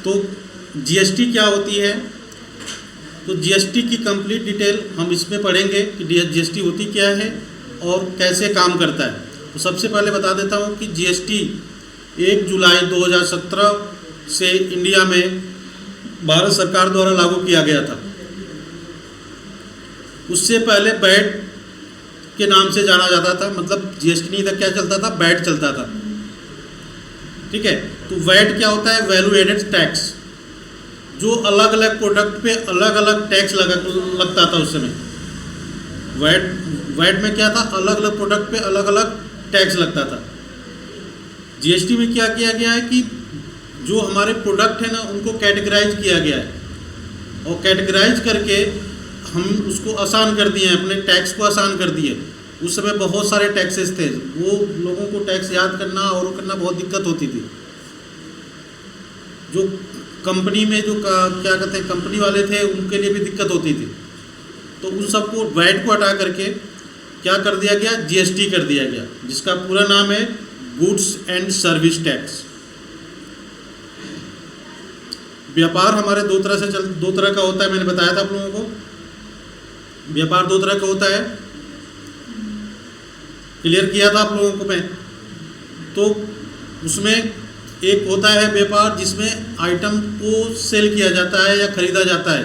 तो जीएसटी क्या होती है, तो जीएसटी की कंप्लीट डिटेल हम इसमें पढ़ेंगे कि जीएसटी होती क्या है और कैसे काम करता है। तो सबसे पहले बता देता हूँ कि जीएसटी 1 जुलाई 2017 से इंडिया में भारत सरकार द्वारा लागू किया गया था। उससे पहले वैट के नाम से जाना जाता था, मतलब जीएसटी नहीं था, क्या चलता था, वैट चलता था। ठीक है, तो वैट क्या होता है, वैल्यू एडेड टैक्स, जो अलग अलग प्रोडक्ट पे अलग अलग टैक्स लगता था उस समय। वैट में क्या था, अलग अलग प्रोडक्ट पे अलग अलग टैक्स लगता था। जीएसटी में क्या किया गया है कि जो हमारे प्रोडक्ट है ना, उनको कैटेगराइज किया गया है और कैटेगराइज करके हम उसको आसान कर दिए हैं, अपने टैक्स को आसान कर दिए। उस समय बहुत सारे टैक्सेस थे, वो लोगों को टैक्स याद करना और वो करना बहुत दिक्कत होती थी। जो कंपनी में जो क्या कहते हैं कंपनी वाले थे, उनके लिए भी दिक्कत होती थी। तो उन सबको वैट को हटा करके क्या कर दिया गया, जीएसटी कर दिया गया, जिसका पूरा नाम है गुड्स एंड सर्विस टैक्स। व्यापार हमारे दो तरह का होता है, मैंने बताया था आप लोगों को। व्यापार दो तरह का होता है, क्लियर किया था आप लोगों को मैं। तो उसमें एक होता है व्यापार जिसमें आइटम को सेल किया जाता है या खरीदा जाता है,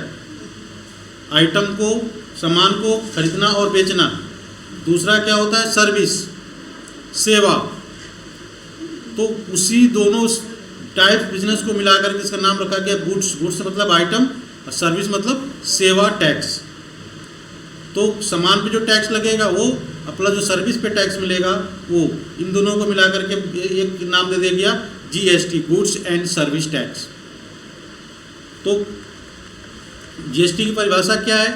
आइटम को, सामान को खरीदना और बेचना। दूसरा क्या होता है, सर्विस, सेवा। तो उसी दोनों टाइप बिजनेस को मिलाकर के इसका नाम रखा गया गुड्स। गुड्स मतलब आइटम और सर्विस मतलब सेवा टैक्स। तो सामान पे जो टैक्स लगेगा वो, अपना जो सर्विस पे टैक्स मिलेगा वो, इन दोनों को मिलाकर के एक नाम दे दिया गया GST, goods and service tax. तो जीएसटी की परिभाषा क्या है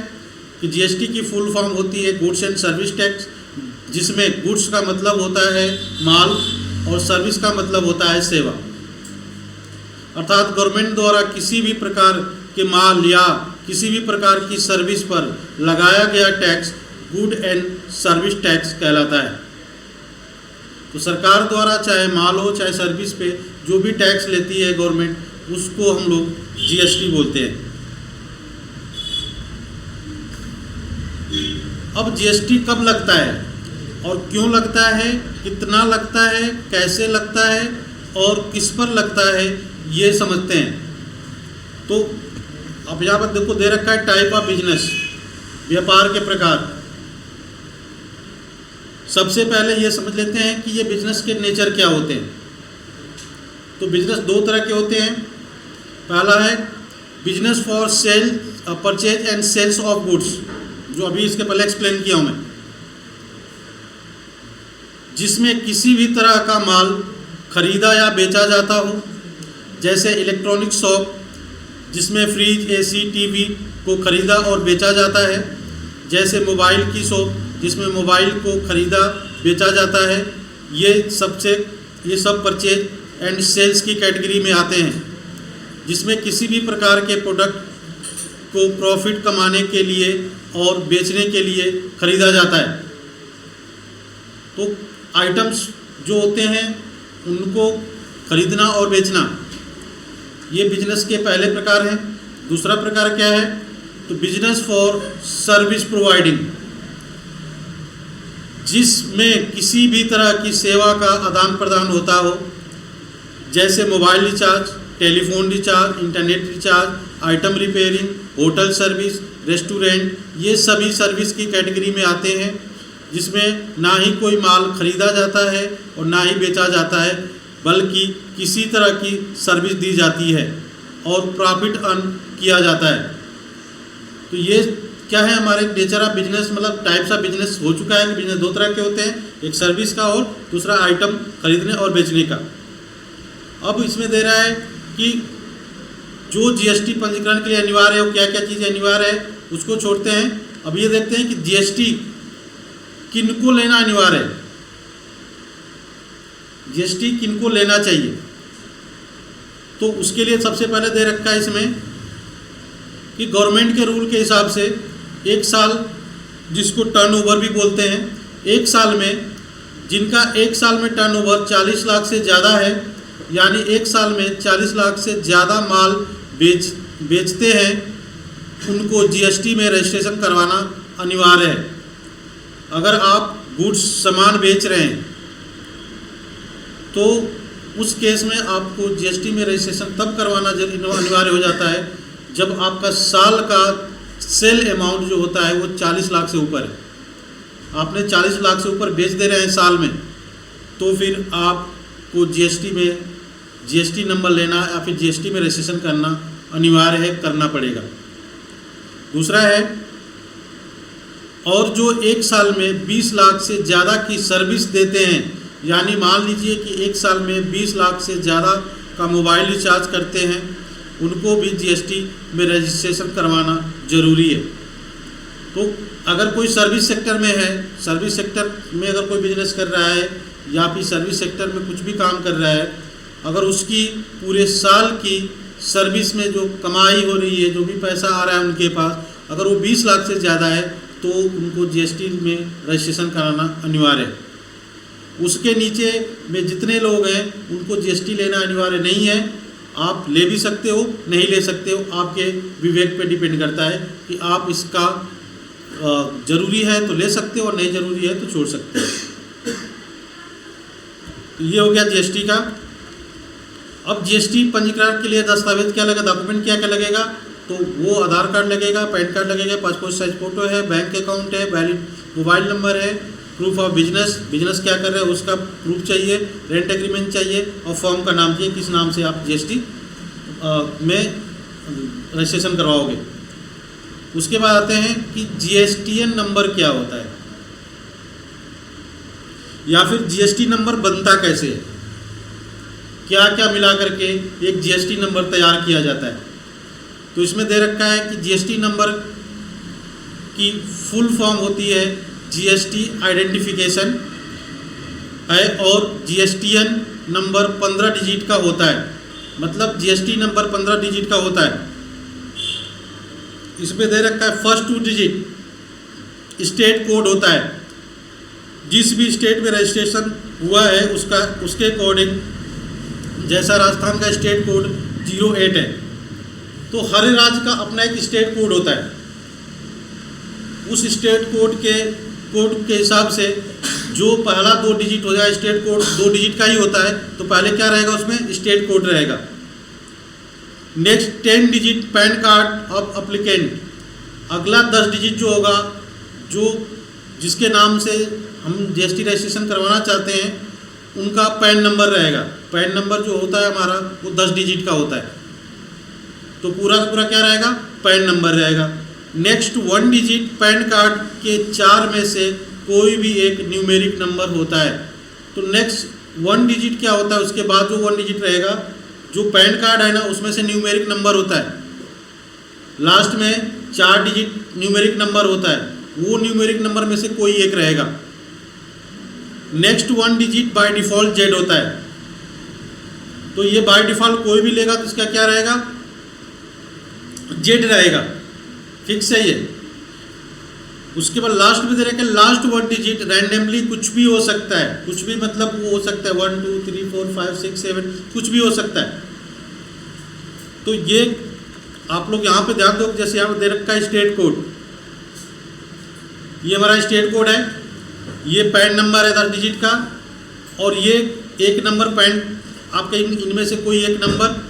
कि जीएसटी की फुल फॉर्म होती है गुड्स एंड सर्विस टैक्स, जिसमें गुड्स का मतलब होता है माल और सर्विस का मतलब होता है सेवा। अर्थात गवर्नमेंट द्वारा किसी भी प्रकार के माल या किसी भी प्रकार की सर्विस पर लगाया गया tax good and service tax कहलाता है। तो सरकार द्वारा चाहे माल हो चाहे सर्विस पे जो भी टैक्स लेती है गवर्नमेंट, उसको हम लोग जीएसटी बोलते हैं। अब जीएसटी कब लगता है और क्यों लगता है, कितना लगता है, कैसे लगता है और किस पर लगता है, ये समझते हैं। तो अब यहाँ पर देखो दे रखा है टाइप ऑफ बिजनेस, व्यापार के प्रकार। सबसे पहले ये समझ लेते हैं कि ये बिजनेस के नेचर क्या होते हैं। तो बिजनेस दो तरह के होते हैं। पहला है business for sale, purchase and sales of goods, जो अभी इसके पहले एक्सप्लेन किया हूँ मैं, जिसमें किसी भी तरह का माल खरीदा या बेचा जाता हो, जैसे इलेक्ट्रॉनिक शॉप जिसमें फ्रिज, एसी, टीवी को खरीदा और बेचा जाता है, जैसे मोबाइल की शॉप जिसमें मोबाइल को खरीदा बेचा जाता है। ये सब परचेज एंड सेल्स की कैटेगरी में आते हैं, जिसमें किसी भी प्रकार के प्रोडक्ट को प्रॉफिट कमाने के लिए और बेचने के लिए खरीदा जाता है। तो आइटम्स जो होते हैं उनको खरीदना और बेचना, ये बिजनेस के पहले प्रकार हैं। दूसरा प्रकार क्या है, तो बिजनेस फॉर सर्विस प्रोवाइडिंग, जिसमें किसी भी तरह की सेवा का आदान प्रदान होता हो, जैसे mobile recharge, telephone recharge, internet recharge, item repairing, hotel service, restaurant. ये सभी सर्विस की कैटेगरी में आते हैं, जिसमें ना ही कोई माल खरीदा जाता है और ना ही बेचा जाता है, बल्कि किसी तरह की सर्विस दी जाती है और प्रॉफिट अर्न किया जाता है। तो ये क्या है, हमारे नेचर ऑफ बिजनेस, मतलब टाइप्स ऑफ बिजनेस हो चुका है कि बिजनेस दो तरह के होते हैं, एक सर्विस का और दूसरा आइटम खरीदने और बेचने का। अब इसमें दे रहा है कि जो जीएसटी पंजीकरण के लिए अनिवार्य है वो क्या क्या चीज़ें अनिवार्य है, उसको छोड़ते हैं। अब ये देखते हैं कि जीएसटी किनको लेना अनिवार्य है, जीएसटी किनको लेना चाहिए। तो उसके लिए सबसे पहले दे रखा है इसमें कि गवर्नमेंट के रूल के हिसाब से एक साल, जिसको टर्नओवर भी बोलते हैं, एक साल में जिनका एक साल में टर्नओवर 40 लाख से ज़्यादा है यानी एक साल में 40 लाख से ज़्यादा माल बेचते हैं उनको जीएसटी में रजिस्ट्रेशन करवाना अनिवार्य है। अगर आप गुड्स सामान बेच रहे हैं तो उस केस में आपको जीएसटी में रजिस्ट्रेशन तब करवाना अनिवार्य हो जाता है जब आपका साल का सेल अमाउंट जो होता है वो 40 लाख से ऊपर है। आपने 40 लाख से ऊपर बेच दे रहे हैं साल में, तो फिर आपको जीएसटी में जीएसटी नंबर लेना या फिर जीएसटी में रजिस्ट्रेशन करना अनिवार्य है, करना पड़ेगा। दूसरा है, और जो एक साल में 20 लाख से ज़्यादा की सर्विस देते हैं, यानी मान लीजिए कि एक साल में 20 लाख से ज़्यादा का मोबाइल रिचार्ज करते हैं, उनको भी जीएसटी में रजिस्ट्रेशन करवाना ज़रूरी है। तो अगर कोई सर्विस सेक्टर में है, सर्विस सेक्टर में अगर कोई बिजनेस कर रहा है या फिर सर्विस सेक्टर में कुछ भी काम कर रहा है, अगर उसकी पूरे साल की सर्विस में जो कमाई हो रही है, जो भी पैसा आ रहा है उनके पास, अगर वो 20 लाख से ज़्यादा है तो उनको जीएसटी में रजिस्ट्रेशन कराना अनिवार्य है। उसके नीचे में जितने लोग हैं उनको जीएसटी लेना अनिवार्य नहीं है। आप ले भी सकते हो, नहीं ले सकते हो, आपके विवेक पे डिपेंड करता है कि आप इसका ज़रूरी है तो ले सकते हो और नहीं ज़रूरी है तो छोड़ सकते हो। तो ये हो गया जीएसटी का। अब जीएसटी पंजीकरण के लिए दस्तावेज क्या लगेगा, डॉक्यूमेंट क्या क्या लगेगा, तो वो आधार कार्ड लगेगा, पैन कार्ड लगेगा, पासपोर्ट साइज फ़ोटो है, बैंक अकाउंट है, वैलिड मोबाइल नंबर है, प्रूफ ऑफ बिजनेस क्या कर रहे हैं उसका प्रूफ चाहिए, रेंट एग्रीमेंट चाहिए और फॉर्म का नाम चाहिए, किस नाम से आप जीएसटी में रजिस्ट्रेशन करवाओगे। उसके बाद आते हैं कि जीएसटीएन नंबर क्या होता है या फिर जीएसटी नंबर बनता कैसे है, क्या क्या मिला करके एक जीएसटी नंबर तैयार किया जाता है। तो इसमें दे रखा है कि जीएसटी नंबर की फुल फॉर्म होती है जीएसटी आइडेंटिफिकेशन है और जीएसटीएन नंबर 15 डिजिट का होता है, मतलब जीएसटी नंबर 15 डिजिट का होता है। इसमें दे रखा है फर्स्ट 2 डिजिट स्टेट कोड होता है, जिस भी स्टेट में रजिस्ट्रेशन हुआ है उसके अकॉर्डिंग, जैसा राजस्थान का स्टेट कोड 08 है तो हर राज्य का अपना एक स्टेट कोड होता है। उस स्टेट कोड के हिसाब से जो पहला 2 डिजिट हो जाए, स्टेट कोड 2 डिजिट का ही होता है तो पहले क्या रहेगा उसमें स्टेट कोड रहेगा। Next 10 digit pan card of applicant, अगला 10 डिजिट जो होगा, जो जिसके नाम से हम जीएसटी रजिस्ट्रेशन करवाना चाहते हैं उनका पैन नंबर रहेगा। पैन नंबर जो होता है हमारा वो 10 डिजिट का होता है, तो पूरा का पूरा क्या रहेगा, पैन नंबर रहेगा। नेक्स्ट 1 डिजिट पैन कार्ड के 4 में से कोई भी एक न्यूमेरिक नंबर होता है। तो नेक्स्ट 1 डिजिट क्या होता है, उसके बाद जो 1 डिजिट रहेगा, जो पैन कार्ड है ना उसमें से न्यूमेरिक नंबर होता है। लास्ट में 4 डिजिट न्यूमेरिक नंबर होता है, वो न्यूमेरिक नंबर में से कोई एक रहेगा। Next 1 digit by default Z होता है, तो ये बाय डिफ़ॉल्ट कोई भी लेगा तो इसका क्या रहेगा, जेड रहेगा, फिक्स है ये। उसके बाद लास्ट में दे रखा है लास्ट 1 डिजिट रैंडमली कुछ भी हो सकता है, कुछ भी मतलब वो हो सकता है 1 2 3 4 5 6 7 कुछ भी हो सकता है। तो ये आप लोग यहाँ पे ध्यान दो, जैसे यहाँ पे दे रखा है स्टेट कोड, ये हमारा स्टेट कोड है, ये पैन नंबर है 10 डिजिट का, और ये एक नंबर पैन आपके इनमें से कोई एक नंबर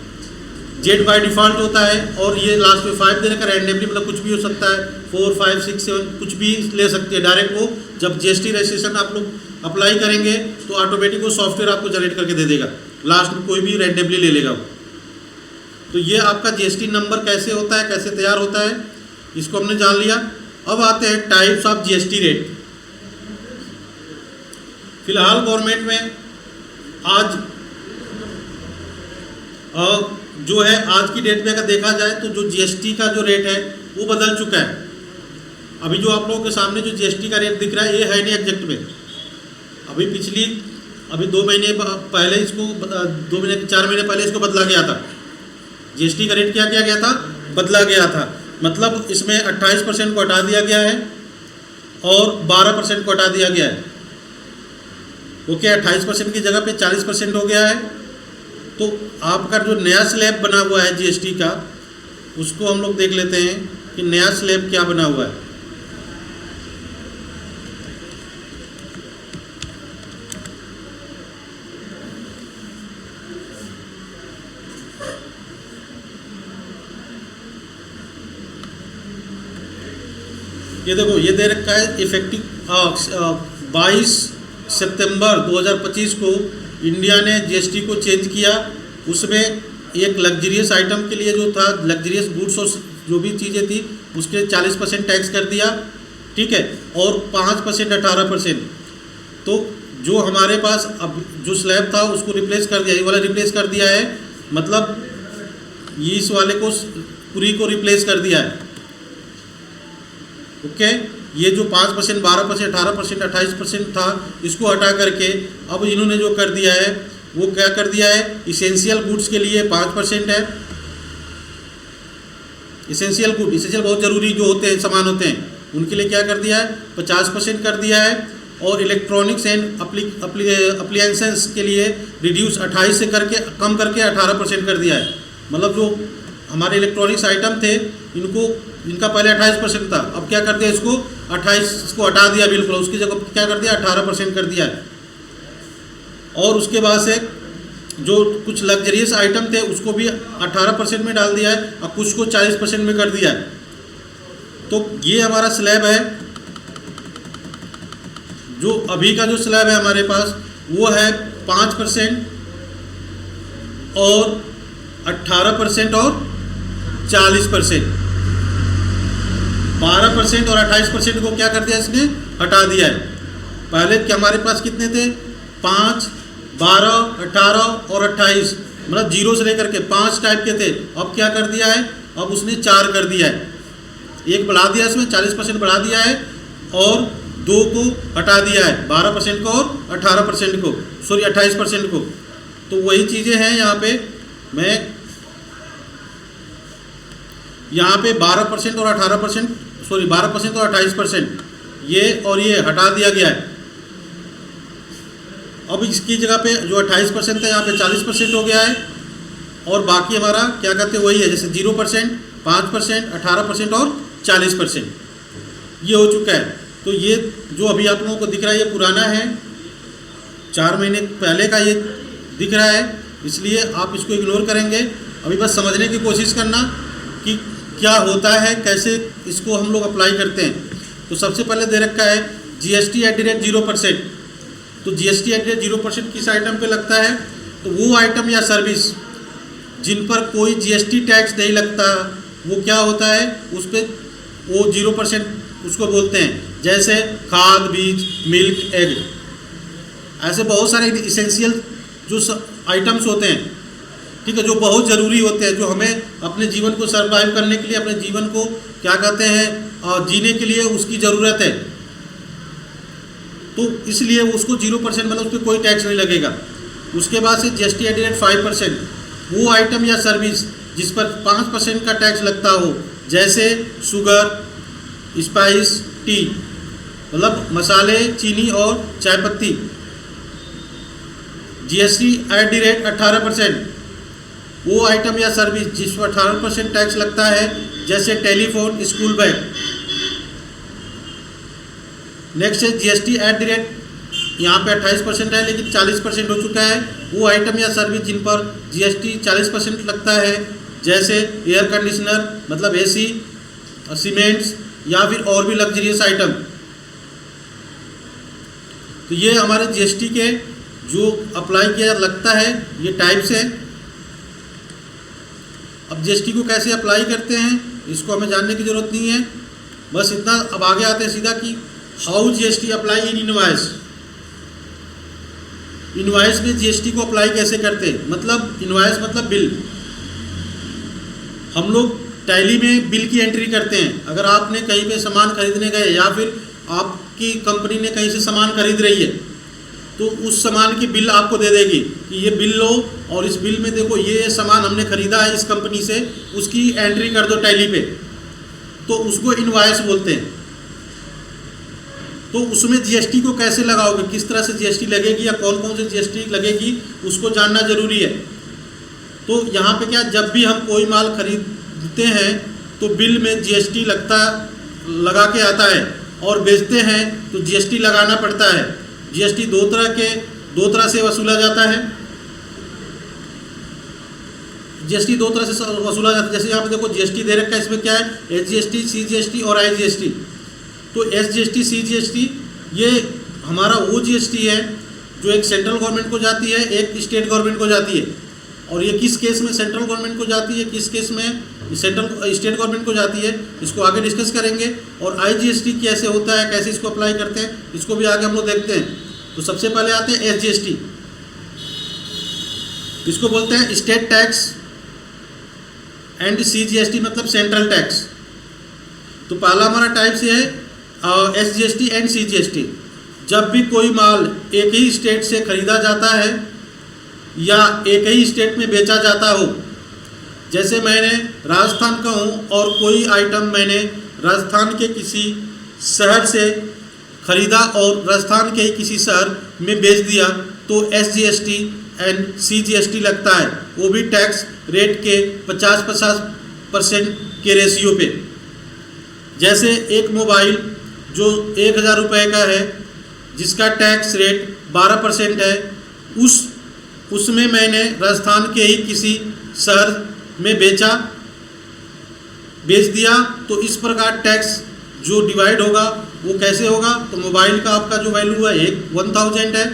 जेड बाय डिफ़ॉल्ट होता है, और ये लास्ट में 5 दे रखा है रैंडमली, मतलब कुछ भी हो सकता है 4 5 6 7 कुछ भी ले सकते हैं डायरेक्ट। वो जब जीएसटी रजिस्ट्रेशन आप लोग अप्लाई करेंगे तो ऑटोमेटिक वो सॉफ्टवेयर आपको जनरेट करके दे देगा, लास्ट में कोई भी रैंडमली ले लेगा। तो ये आपका जीएसटी नंबर कैसे होता है, कैसे तैयार होता है, इसको हमने जान लिया। अब आते हैं टाइप्स ऑफ जीएसटी रेट। फिलहाल गवर्नमेंट में आज जो है, आज की डेट में अगर देखा जाए तो जो जीएसटी का जो रेट है वो बदल चुका है। अभी जो आप लोगों के सामने जो जीएसटी का रेट दिख रहा है ये है नहीं एग्जैक्ट में, अभी 2 महीने पहले इसको 2 महीने 4 महीने पहले इसको बदला गया था। जीएसटी का रेट क्या किया गया था, बदला गया था, मतलब इसमें 28% को हटा दिया गया है और 12% को हटा दिया गया है। ओके, 28% की जगह पे 40% हो गया है तो आपका जो नया स्लैब बना हुआ है जीएसटी का, उसको हम लोग देख लेते हैं कि नया स्लैब क्या बना हुआ है। ये देखो, ये दे रखा है इफेक्टिव 22 सितंबर 2025 को इंडिया ने जीएसटी को चेंज किया। उसमें एक लग्जरियस आइटम के लिए जो था, लग्जरियस गुड्स और जो भी चीज़ें थी उसके 40% टैक्स कर दिया, ठीक है, और 5% 18%। तो जो हमारे पास अब जो स्लैब था उसको रिप्लेस कर दिया, ये वाला रिप्लेस कर दिया है, मतलब ये इस वाले को पूरी को रिप्लेस कर दिया है। ओके, ये जो 5%, 12%, 18%, 28% था, इसको हटा करके अब इन्होंने जो कर दिया है वो क्या कर दिया है, इसेंशियल गुड्स के लिए 5% है। इसेंशियल गुड, इसेंशियल बहुत ज़रूरी जो होते हैं सामान होते हैं, उनके लिए क्या कर दिया है, 50% कर दिया है। और इलेक्ट्रॉनिक्स एंड अप्लियंसेस के लिए रिड्यूस 28 से करके कम करके 18% कर दिया है। मतलब जो हमारे इलेक्ट्रॉनिक्स आइटम थे इनका पहले 28% था, अब क्या कर दिया, इसको 28 इसको हटा दिया बिल्कुल, उसकी जगह क्या कर दिया 18% कर दिया है। और उसके बाद से जो कुछ लग्जरियस आइटम थे उसको भी 18% में डाल दिया है और कुछ को 40% में कर दिया है। तो ये हमारा स्लैब है। जो अभी का जो स्लैब है हमारे पास वो है 5% और 18% और 40%। 12% और 28% को क्या कर दिया, इसने हटा दिया है। पहले क्या हमारे पास कितने थे, 5, 12, 18 और 28, मतलब जीरो से लेकर के 5 टाइप के थे। अब क्या कर दिया है, अब उसने 4 कर दिया है, एक बढ़ा दिया, इसमें 40% बढ़ा दिया है और 2 को हटा दिया है, 12% को और 18% को, सॉरी 28% को। तो वही चीज़ें हैं यहाँ पे, मैं यहाँ पे 12% और 18%, सॉरी 12% और 28%, ये और ये हटा दिया गया है। अब इसकी जगह पे जो 28% था यहाँ पे 40% हो गया है और बाकी हमारा क्या कहते हैं वही है, जैसे 0%, 5%, 18% और 40% ये हो चुका है। तो ये जो अभी आप लोगों को दिख रहा है ये पुराना है, 4 महीने पहले का ये दिख रहा है, इसलिए आप इसको इग्नोर करेंगे। अभी बस समझने की कोशिश करना कि क्या होता है, कैसे इसको हम लोग अप्लाई करते हैं। तो सबसे पहले दे रखा है GST एट द रेट 0%। तो GST एट द रेट 0% किस आइटम पे लगता है, तो वो आइटम या सर्विस जिन पर कोई GST टैक्स नहीं लगता वो क्या होता है, उस पर वो 0% उसको बोलते हैं। जैसे खाद, बीज, मिल्क, एग, ऐसे बहुत सारे इसेंशियल जो आइटम्स होते हैं, ठीक है, जो बहुत ज़रूरी होते हैं, जो हमें अपने जीवन को सर्वाइव करने के लिए, अपने जीवन को क्या कहते हैं जीने के लिए उसकी ज़रूरत है। तो इसलिए उसको 0% मतलब उस पर कोई टैक्स नहीं लगेगा। उसके बाद से GST एट द रेट 5%, वो आइटम या सर्विस जिस पर 5% का टैक्स लगता हो, जैसे शुगर, स्पाइस, टी, मतलब मसाले, चीनी और चाय पत्ती। GST एट द रेट 18%, वो आइटम या सर्विस जिस पर 18% टैक्स लगता है, जैसे टेलीफोन, स्कूल बैग। नेक्स्ट है GST एट द रेट, यहाँ पे 28% है लेकिन 40% हो चुका है, वो आइटम या सर्विस जिन पर GST 40% लगता है, जैसे एयर कंडीशनर मतलब AC, सीमेंट्स या फिर और भी लग्जरियस आइटम। तो ये हमारे GST के जो अप्लाई किया लगता है ये टाइप्स हैं। अब GST को कैसे अप्लाई करते हैं इसको हमें जानने की ज़रूरत नहीं है, बस इतना। अब आगे आते हैं सीधा कि how GST apply in invoice. Invoice में GST को अप्लाई कैसे करते हैं, मतलब इनवॉइस मतलब बिल। हम लोग टैली में बिल की एंट्री करते हैं। अगर आपने कहीं पे सामान खरीदने गए या फिर आपकी कंपनी ने कहीं से सामान खरीद रही है तो उस सामान की बिल आपको दे देगी कि ये बिल लो और इस बिल में देखो ये सामान हमने खरीदा है इस कंपनी से, उसकी एंट्री कर दो टैली पे, तो उसको इनवॉइस बोलते हैं। तो उसमें GST को कैसे लगाओगे, किस तरह से GST लगेगी या कौन कौन से GST लगेगी उसको जानना जरूरी है। तो यहाँ पे क्या, जब भी हम कोई माल खरीदते हैं तो बिल में जीएसटी लगा के आता है, और बेचते हैं तो जीएसटी लगाना पड़ता है। जीएसटी दो तरह से वसूला जाता है। जीएसटी दो तरह से वसूला जाता है। जैसे यहाँ पे देखो जीएसटी दे रखा है, इसमें क्या है, एसजीएसटी, सीजीएसटी और आईजीएसटी। तो एसजीएसटी, सीजीएसटी ये हमारा वो जीएसटी है जो एक सेंट्रल गवर्नमेंट को जाती है, एक स्टेट गवर्नमेंट को जाती है। और ये किस केस में सेंट्रल गवर्नमेंट को जाती है, किस केस में स्टेट गवर्नमेंट को जाती है, इसको आगे डिस्कस करेंगे। और आईजीएसटी कैसे होता है, कैसे इसको अप्लाई करते हैं, इसको भी आगे हम लोग देखते हैं। तो सबसे पहले आते हैं एसजीएसटी। इसको बोलते हैं स्टेट टैक्स, एंड सीजीएसटी मतलब सेंट्रल टैक्स। तो पहला हमारा टाइप से है एसजीएसटी एंड सीजीएसटी। जब भी कोई माल एक ही स्टेट से खरीदा जाता है या एक ही स्टेट में बेचा जाता हो, जैसे मैंने राजस्थान का हूँ और कोई आइटम मैंने राजस्थान के किसी शहर से खरीदा और राजस्थान के ही किसी शहर में बेच दिया, तो एसजीएसटी एंड सीजीएसटी लगता है, वो भी टैक्स रेट के 50% के रेशियो पे। जैसे एक मोबाइल जो 1000 रुपये का है, जिसका टैक्स रेट 12% है, उसमें मैंने राजस्थान के ही किसी शहर में बेच दिया, तो इस प्रकार टैक्स जो डिवाइड होगा वो कैसे होगा, तो मोबाइल का आपका जो वैल्यू है 1000 है,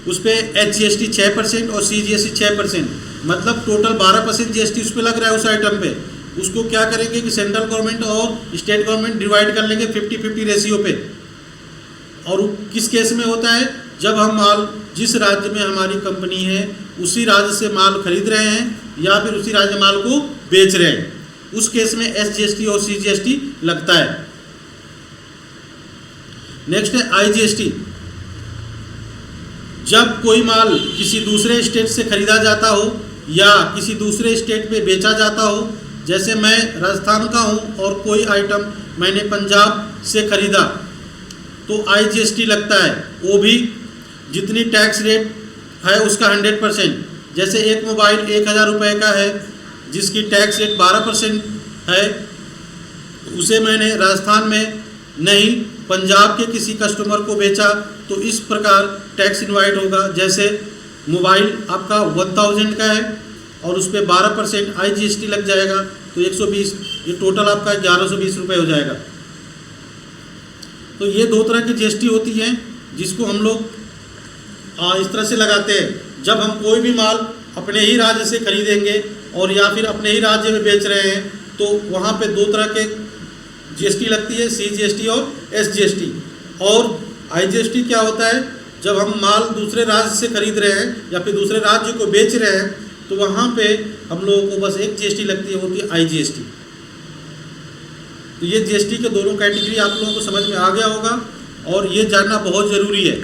उस पर एचजीएसटी 6% और सीजीएसटी 6%, मतलब टोटल 12% जीएसटी उस पर लग रहा है उस आइटम पे। उसको क्या करेंगे कि सेंट्रल गवर्नमेंट और स्टेट गवर्नमेंट डिवाइड कर लेंगे 50-50 रेशियो पे। और किस केस में होता है, जब हम माल जिस राज्य में हमारी कंपनी है उसी राज्य से माल खरीद रहे हैं या फिर उसी राज्य माल को बेच रहे हैं, उस केस में एसजीएसटी और सीजीएसटी लगता है। नेक्स्ट है आईजीएसटी। जब कोई माल किसी दूसरे स्टेट से खरीदा जाता हो या किसी दूसरे स्टेट में बेचा जाता हो, जैसे मैं राजस्थान का हूँ और कोई आइटम मैंने पंजाब से खरीदा, तो आईजीएसटी लगता है, वो भी जितनी टैक्स रेट है उसका 100%। जैसे एक मोबाइल 1000 रुपये का है जिसकी टैक्स रेट 12% है, उसे मैंने राजस्थान में नहीं पंजाब के किसी कस्टमर को बेचा, तो इस प्रकार टैक्स इनवाइड होगा। जैसे मोबाइल आपका 1000 का है और उस पर 12% आईजीएसटी लग जाएगा, तो 120, ये टोटल आपका 1120 रुपये हो जाएगा। तो ये दो तरह की जीएसटी होती हैं जिसको हम लोग इस तरह से लगाते हैं। जब हम कोई भी माल अपने ही राज्य से खरीदेंगे और या फिर अपने ही राज्य में बेच रहे हैं, तो वहाँ पे दो तरह के जीएसटी लगती है, सीजीएसटी और एसजीएसटी। और आईजीएसटी क्या होता है, जब हम माल दूसरे राज्य से खरीद रहे हैं या फिर दूसरे राज्य को बेच रहे हैं, तो वहाँ पे हम लोगों को बस एक जीएसटी लगती है, होती है आईजीएसटी। तो ये जीएसटी के दोनों कैटेगरी आप लोगों को समझ में आ गया होगा और ये जानना बहुत ज़रूरी है।